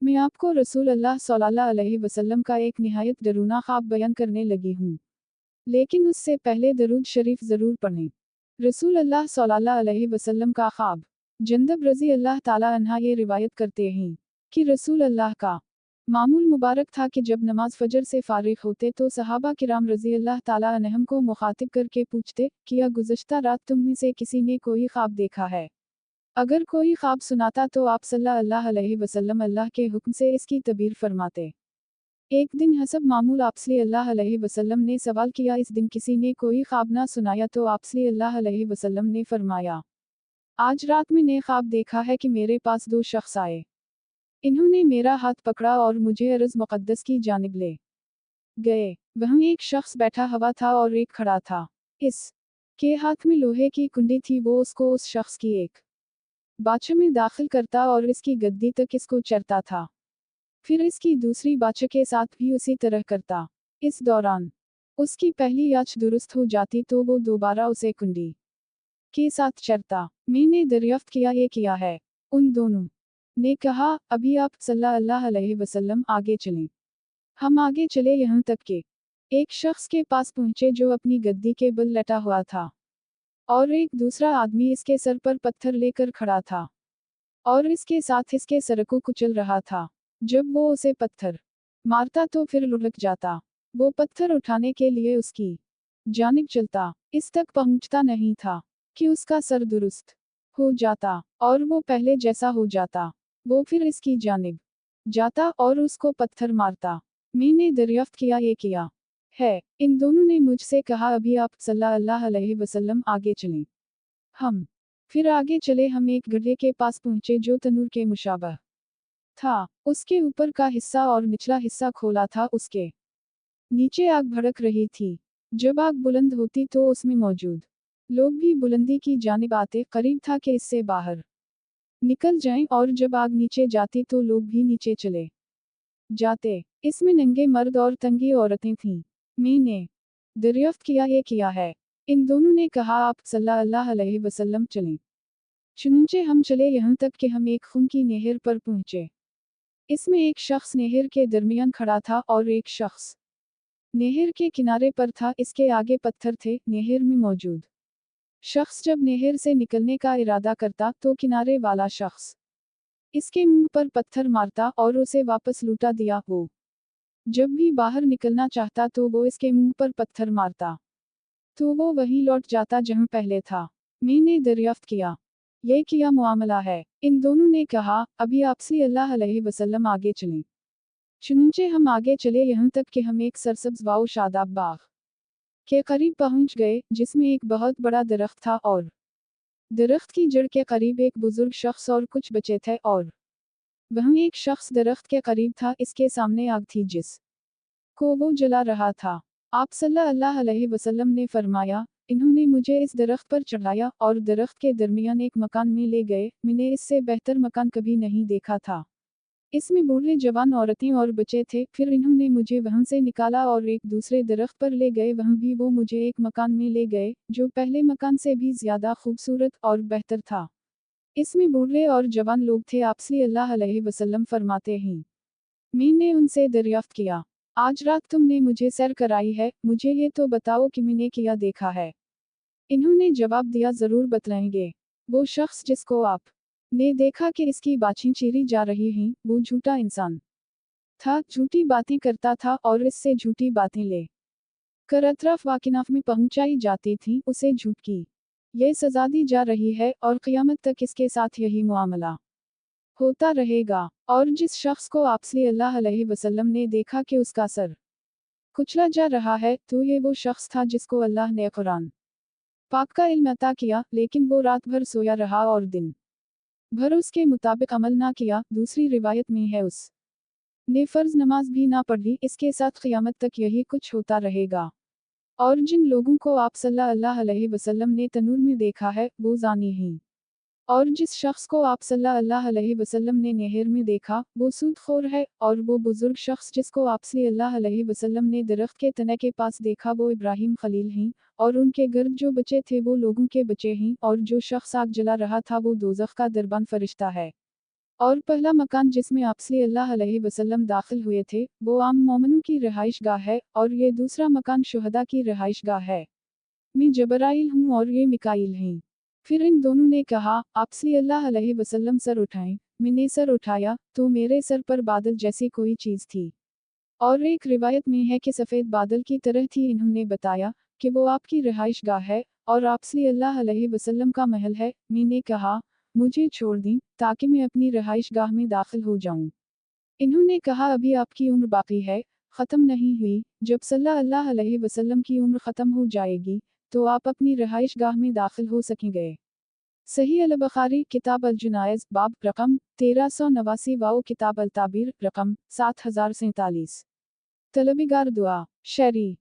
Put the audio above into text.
मैं आपको रसूल अल्लाह सल्लल्लाहु अलैहि वसल्लम का एक निहायत डरूना ख्वाब बयान करने लगी हूँ। लेकिन उससे पहले दरूद शरीफ ज़रूर पढ़ें। रसूल अल्लाह सल्लल्लाहु अलैहि वसल्लम का ख्वाब। जंदब रज़ी अल्लाह ताला अन्हा ये रिवायत करते हैं कि रसूल अल्लाह का मामूल मुबारक था कि जब नमाज फजर से फारिग होते तो सहाबा किराम रज़ी अल्लाह ताला अन्हम को मुखातिब करके पूछते, क्या गुज़श्ता रात तुम में से किसी ने कोई ख्वाब देखा है? अगर कोई ख्वाब सुनाता तो आप सल्लल्लाहु अलैहि वसल्लम अल्लाह के हुक्म से इसकी तबीर फरमाते। एक दिन हसब मामूल आप सल्लल्लाहु अलैहि वसल्लम ने सवाल किया, इस दिन किसी ने कोई ख्वाब ना सुनाया? तो आप सल्लल्लाहु अलैहि वसल्लम ने फरमाया, आज रात मैंने ख्वाब देखा है कि मेरे पास दो शख्स आए। इन्होंने मेरा हाथ पकड़ा और मुझे अर्ज़ मुक़द्दस की जानिब ले गए। वहाँ एक शख्स बैठा हुआ था और एक खड़ा था। इस के हाथ में लोहे की कुंडी थी। वो उसको उस शख्स की एक बाछा में दाखिल करता और इसकी गद्दी तक इसको चरता था। फिर इसकी दूसरी बाछा के साथ भी उसी तरह करता। इस दौरान उसकी पहली आँच दुरुस्त हो जाती तो वो दोबारा उसे कुंडी के साथ चरता। मैंने दरियाफ्त किया, ये किया है? उन दोनों ने कहा, अभी आप सल्लल्लाहु अलैहि वसल्लम आगे चलें। हम आगे चले यहाँ तक कि एक शख्स के पास पहुँचे जो अपनी गद्दी के बल लेटा हुआ था और एक दूसरा आदमी इसके सर पर पत्थर लेकर खड़ा था और इसके साथ इसके सर को कुचल रहा था। जब वो उसे पत्थर मारता तो फिर लुढ़क जाता। वो पत्थर उठाने के लिए उसकी जानिब चलता, इस तक पहुंचता नहीं था कि उसका सर दुरुस्त हो जाता और वो पहले जैसा हो जाता। वो फिर इसकी जानिब जाता और उसको पत्थर मारता। मैंने दरियाफ्त किया, ये किया है? इन दोनों ने मुझसे कहा, अभी आप सल्लल्लाहु अलैहि वसल्लम आगे चलें। हम फिर आगे चले। हम एक गड्ढे के पास पहुंचे जो तनूर के मुशाबह था। उसके ऊपर का हिस्सा और निचला हिस्सा खोला था। उसके नीचे आग भड़क रही थी। जब आग बुलंद होती तो उसमें मौजूद लोग भी बुलंदी की जानिब आते। करीब था कि इससे बाहर निकल जाएं और जब आग नीचे जाती तो लोग भी नीचे चले जाते। इसमें नंगे मर्द और तंगी औरतें थीं। मैंने दरियाफ्त किया, ये किया है? इन दोनों ने कहा, आप सल्लल्लाहु अलैहि वसल्लम चलें। चुनचे हम चले यहाँ तक कि हम एक खून की नहर पर पहुँचे। इसमें एक शख्स नहर के दरमियान खड़ा था और एक शख्स नहर के किनारे पर था। इसके आगे पत्थर थे। नहर में मौजूद शख्स जब नहर से निकलने का इरादा करता तो किनारे वाला शख्स इसके मुंह पर पत्थर मारता और उसे वापस लूटा दिया हो। जब भी बाहर निकलना चाहता तो वो इसके मुंह पर पत्थर मारता तो वो वहीं लौट जाता जहां पहले था। मैंने दरियाफ्त किया, ये क्या मामला है? इन दोनों ने कहा, अभी आप सल्लल्लाहु अलैहि वसल्लम आगे चलें। चुनचे हम आगे चले यहाँ तक कि हम एक सरसब्ज वाओ शादाब बाग के करीब पहुँच गए जिसमें एक बहुत बड़ा दरख्त था और दरख्त की जड़ के करीब एक बुजुर्ग शख्स और कुछ बचे थे और वहाँ एक शख्स दरख्त के करीब था। इसके सामने आग थी जिस को वो जला रहा था। आप सल्लल्लाहु अलैहि वसल्लम ने फरमाया, इन्होंने मुझे इस दरख्त पर चढ़ाया और दरख्त के दरमियान एक मकान में ले गए। मैंने इससे बेहतर मकान कभी नहीं देखा था। इसमें बूढ़े जवान औरतें और बच्चे थे। फिर इन्होंने मुझे वहां से निकाला और एक दूसरे दरख्त पर ले गए। वहां भी वो मुझे एक मकान में ले गए जो पहले मकान से भी ज्यादा खूबसूरत और बेहतर था। इसमें बूढ़े और जवान लोग थे। आप सल्लल्लाहु अलैहि वसल्लम फरमाते हैं, मैंने उनसे दरियाफ्त किया, आज रात तुमने मुझे सैर कराई है, मुझे ये तो बताओ कि मैंने क्या देखा है? इन्होंने जवाब दिया, जरूर बतलाएंगे। वो शख्स जिसको आप ने देखा कि इसकी बाछें चीरी जा रही हैं, वो झूठा इंसान था, झूठी बातें करता था और इससे झूठी बातें ले कर अतराफ वाकिनाफ में पहुंचाई जाती थीं। उसे झूठ की ये सजा दी जा रही है और क़यामत तक इसके साथ यही मुआमला होता रहेगा। और जिस शख्स को आप सल्लल्लाहु अलैहि वसल्लम ने देखा कि उसका सर कुचला जा रहा है, तो ये वो शख्स था जिसको अल्लाह ने कुरान पाक का इल्म अता किया, लेकिन वो रात भर सोया रहा और दिन भर उसके मुताबिक अमल ना किया। दूसरी रिवायत में है उस ने फर्ज नमाज भी ना पढ़ी। इसके साथ क़यामत तक यही कुछ होता रहेगा। और जिन लोगों को आप सल्लल्लाहु अलैहि वसल्लम ने तनूर में देखा है, वो ज़ानी हैं। और जिस शख्स को आप सल्लल्लाहु अलैहि वसल्लम ने नहर में देखा, वो सूदखोर है। और वो बुजुर्ग शख्स जिसको आप सल्लल्लाहु अलैहि वसल्लम ने दरख्त के तने के पास देखा, वो इब्राहिम खलील हैं। और उनके गर्द जो बच्चे थे वो लोगों के बच्चे हैं। और जो शख्स आग जला रहा था वो दोज़ख का दरबान फरिश्ता है। और पहला मकान जिसमें आप सल्लल्लाहु अलैहि वसल्लम दाखिल हुए थे, वो आम मोमिनों की रिहाइशगाह है, और ये दूसरा मकान शुहदा की रिहाइशगाह है। मैं जबराइल हूँ और ये मिकाइल हैं। फिर इन दोनों ने कहा, आप सल्लल्लाहु अलैहि वसल्लम सर उठाएं। मैंने सर उठाया, तो मेरे सर पर बादल जैसी कोई चीज़ थी। और एक रिवायत में है कि सफ़ेद बादल की तरह थी। इन्होंने बताया कि वो आपकी रिहाइशगाह है, और आप सल्लल्लाहु अलैहि वसल्लम का महल है। मैंने कहा, मुझे छोड़ दें, ताकि मैं अपनी रिहाइशगाह में दाखिल हो जाऊं। इन्होंने कहा, अभी आपकी उम्र बाकी है, ख़त्म नहीं हुई। जब सल्लल्लाहु अलैहि वसल्लम की उम्र ख़त्म हो जाएगी, तो आप अपनी रिहाइशगाह में दाखिल हो सकेंगे। सही अल बुखारी किताब अल जुनाइज़ बाब रकम 1389 वाओ किताब अल ताबीर रकम 7047। तलबीगार दुआ शरी